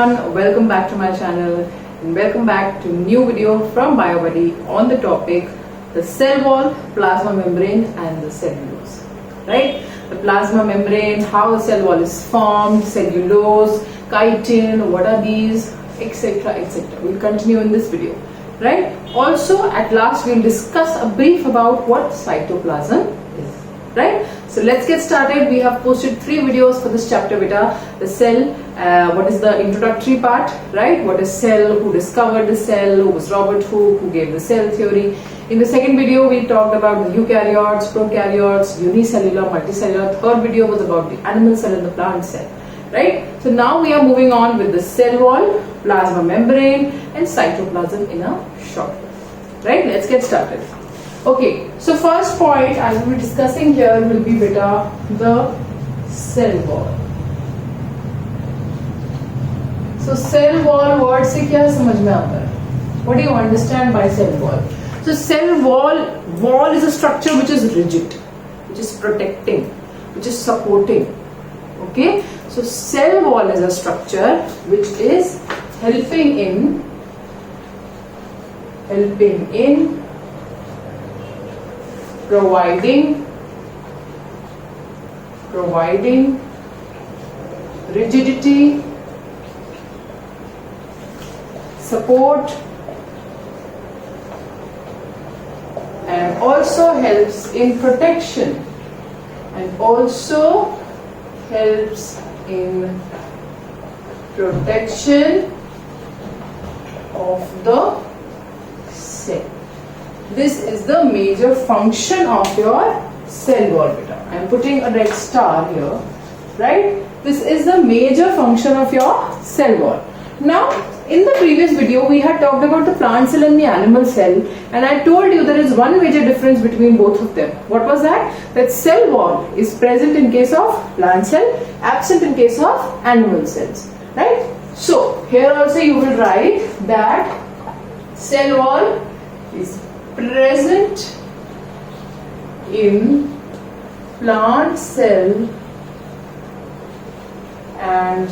everyone, welcome back to my channel and welcome back to new video from BioBuddy on the topic the cell wall, plasma membrane and the cellulose. Right? The plasma membrane, how the cell wall is formed, cellulose, chitin, what are these, etc, etc. We'll continue in this video. Right? Also at last we'll discuss a brief about what cytoplasm is. Right? So let's get started. We have posted 3 videos for this chapter beta. The cell, what is the introductory part, right? What is cell, who discovered the cell, who was Robert Hooke, who gave the cell theory. In the second video we talked about the eukaryotes, prokaryotes, unicellular, multicellular. Third video was about the animal cell and the plant cell, right? So now we are moving on with the cell wall, plasma membrane and cytoplasm in a short way, right? Let's get started. Okay, so first point I will be discussing here will be beta the cell wall. So cell wall word से क्या समझ में आता है? What do you understand by cell wall? So cell wall is a structure which is rigid, which is protecting, which is supporting. Okay, so cell wall is a structure which is helping in providing rigidity, support, and also helps in protection, and also helps in protection of the cell. This is the major function of your cell wall beta. I am putting a red star here, right? This is the major function of your cell wall. Now, in the previous video, we had talked about the plant cell and the animal cell, and I told you there is one major difference between both of them. What was that? That cell wall is present in case of plant cell, absent in case of animal cells, right? So, here also you will write that cell wall is present in plant cell and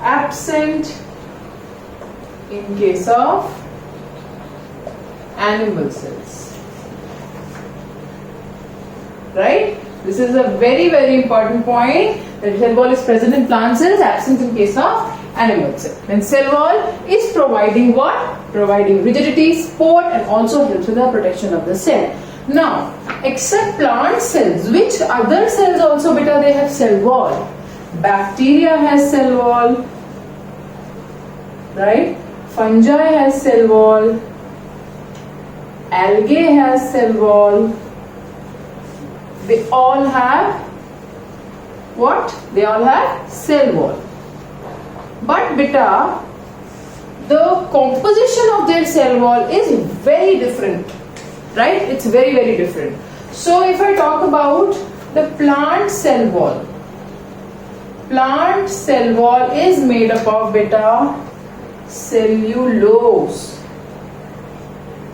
absent in case of animal cells. Right? This is a very, very important point, that cell wall is present in plant cells, absent in case of animal cell. And cell wall is providing what? Providing rigidity, support, and also helps with the protection of the cell. Now, except plant cells, which other cells also beta they have cell wall? Bacteria has cell wall, right? Fungi has cell wall, algae has cell wall. They all have what? They all have cell wall. But beta, the composition of their cell wall is very different, right? It's very, very different. So if I talk about the plant cell wall is made up of beta cellulose.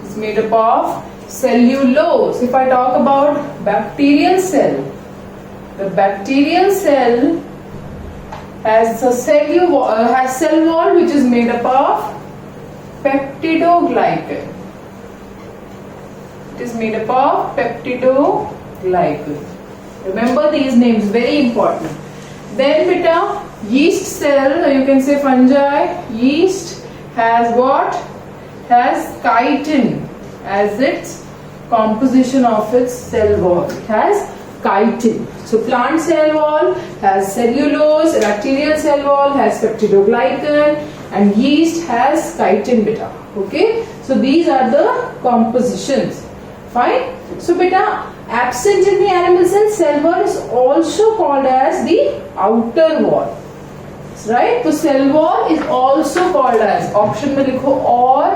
It's made up of cellulose. If I talk about bacterial cell, the bacterial cell has a cell wall which is made up of peptidoglycan. It is made up of peptidoglycan. Remember these names, very important. Then beta, yeast cell, you can say fungi, yeast has what? Has chitin as its composition of its cell wall. It has chitin. So plant cell wall has cellulose, bacterial cell wall has peptidoglycan, and yeast has chitin beta. Okay, so these are the compositions. Fine. So beta, absent in the animal cell wall is also called as the outer wall. Right? So cell wall is also called as, option में लिखो or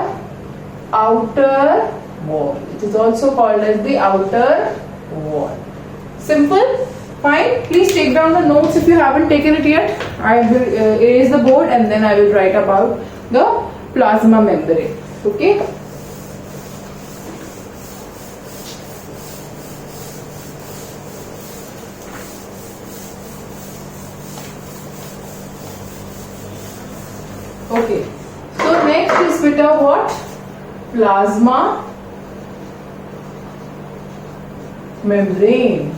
outer wall. It is also called as the outer wall. Simple? Fine. Please take down the notes if you haven't taken it yet. I will erase the board and then I will write about the plasma membrane. Okay? beta what? Plasma membrane.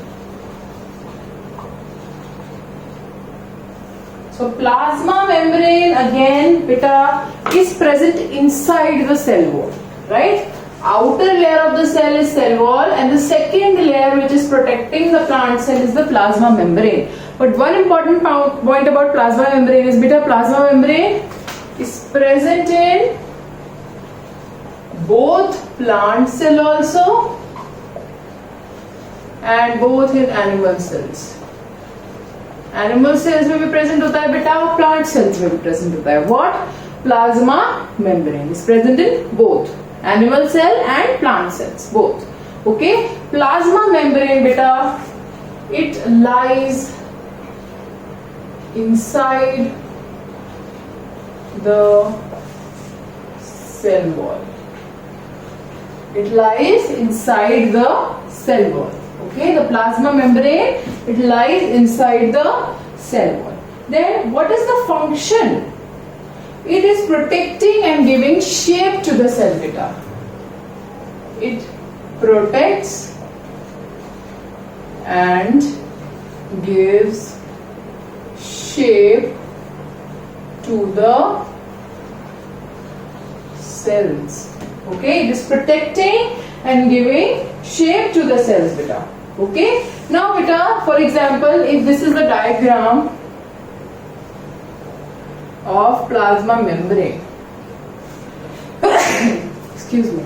So plasma membrane again beta is present inside the cell wall, right? Outer layer of the cell is cell wall, and the second layer which is protecting the plant cell is the plasma membrane. But one important point about plasma membrane is beta plasma membrane is present in both plant cell also and both in animal cells. Animal cells में भी present होता है बेटा और plant cells में भी present होता है. What? Plasma membrane is present in both animal cell and plant cells, both. Okay? Plasma membrane beta, it lies inside the cell wall. It lies inside the cell wall. Okay, the plasma membrane, it lies inside the cell wall. Then what is the function? It is protecting and giving shape to the cell beta. It protects and gives shape to the cells. Okay, it is protecting and giving shape to the cells beta. Okay, now beta, for example, if this is the diagram of plasma membrane, excuse me.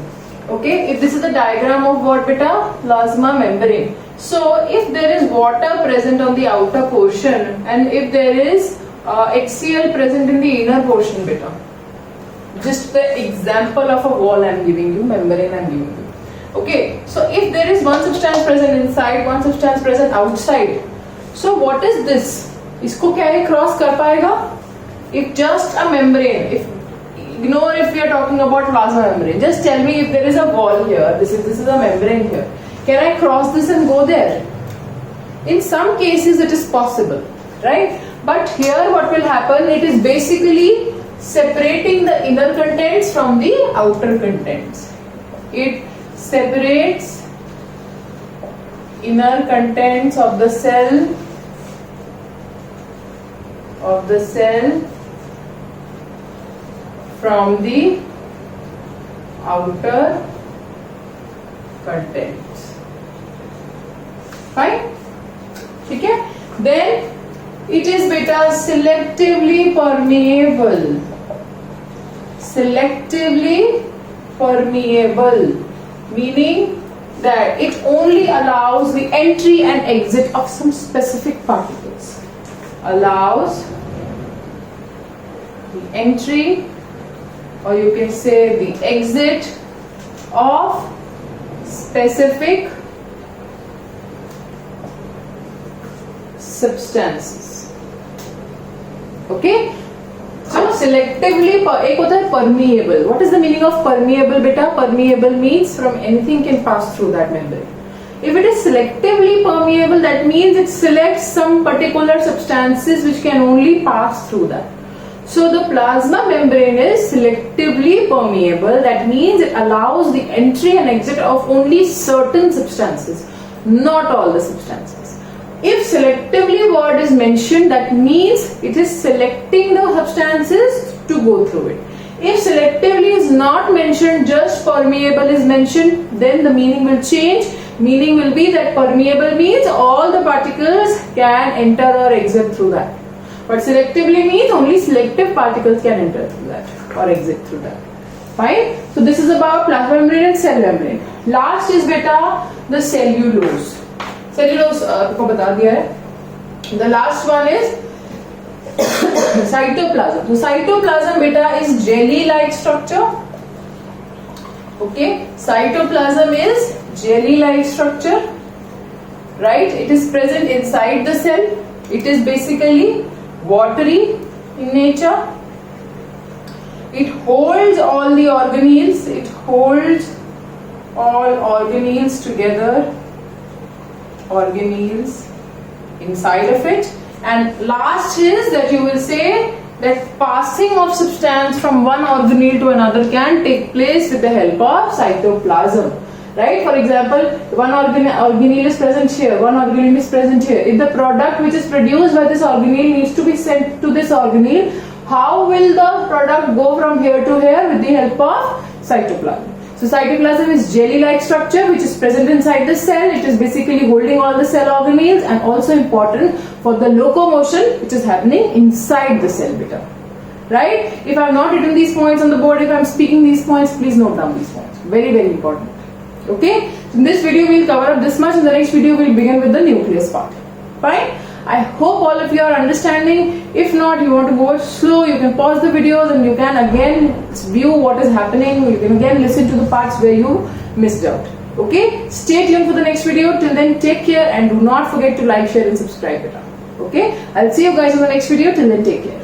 Okay, if this is the diagram of what beta? Plasma membrane. So if there is water present on the outer portion and if there is HCl present in the inner portion beta, just the example of a wall I am giving you, membrane I am giving you. Okay, so if there is one substance present inside, one substance present outside, so what is this? इसको क्या ये cross कर पाएगा? If just a membrane, ignore if we are talking about plasma membrane. Just tell me if there is a wall here, this is a membrane here. Can I cross this and go there? In some cases it is possible, right? But here what will happen? It is basically separating the inner contents from the outer contents. It separates inner contents of the cell from the outer contents. Fine? Okay? Then it is beta selectively permeable. Selectively permeable, meaning that it only allows the entry and exit of some specific particles. Allows the entry, or you can say the exit of specific substances. Okay? So selectively, एक होता है permeable. What is the meaning of permeable beta? Permeable means from anything can pass through that membrane. If it is selectively permeable, that means it selects some particular substances which can only pass through that. So the plasma membrane is selectively permeable. That means it allows the entry and exit of only certain substances, not all the substances. If selectively word is mentioned, that means it is selecting the substances to go through it. If selectively is not mentioned, just permeable is mentioned, then the meaning will change. Meaning will be that permeable means all the particles can enter or exit through that. But selectively means only selective particles can enter through that or exit through that. Fine? So this is about plasma membrane and cell membrane. Last is beta the cellulose. Cellulose को बता दिया है. The last one is cytoplasm. So cytoplasm beta is jelly-like structure. Okay, cytoplasm is jelly-like structure. Right? It is present inside the cell. It is basically watery in nature. It holds all the organelles. It holds all organelles together. Organelles inside of it. And last is that you will say that passing of substance from one organelle to another can take place with the help of cytoplasm. Right? For example, one organelle is present here, one organelle is present here. If the product which is produced by this organelle needs to be sent to this organelle, how will the product go from here to here? With the help of cytoplasm. So cytoplasm is jelly-like structure which is present inside the cell. It is basically holding all the cell organelles and also important for the locomotion which is happening inside the cell beta. Right? If I have not written these points on the board, if I am speaking these points, please note down these points. Very, very important. Okay? So in this video we will cover up this much. In the next video we will begin with the nucleus part. Fine? I hope all of you are understanding. If not, you want to go slow, you can pause the videos and you can again view what is happening. You can again listen to the parts where you missed out. Okay? Stay tuned for the next video. Till then, take care and do not forget to like, share and subscribe. Okay? I'll see you guys in the next video. Till then, take care.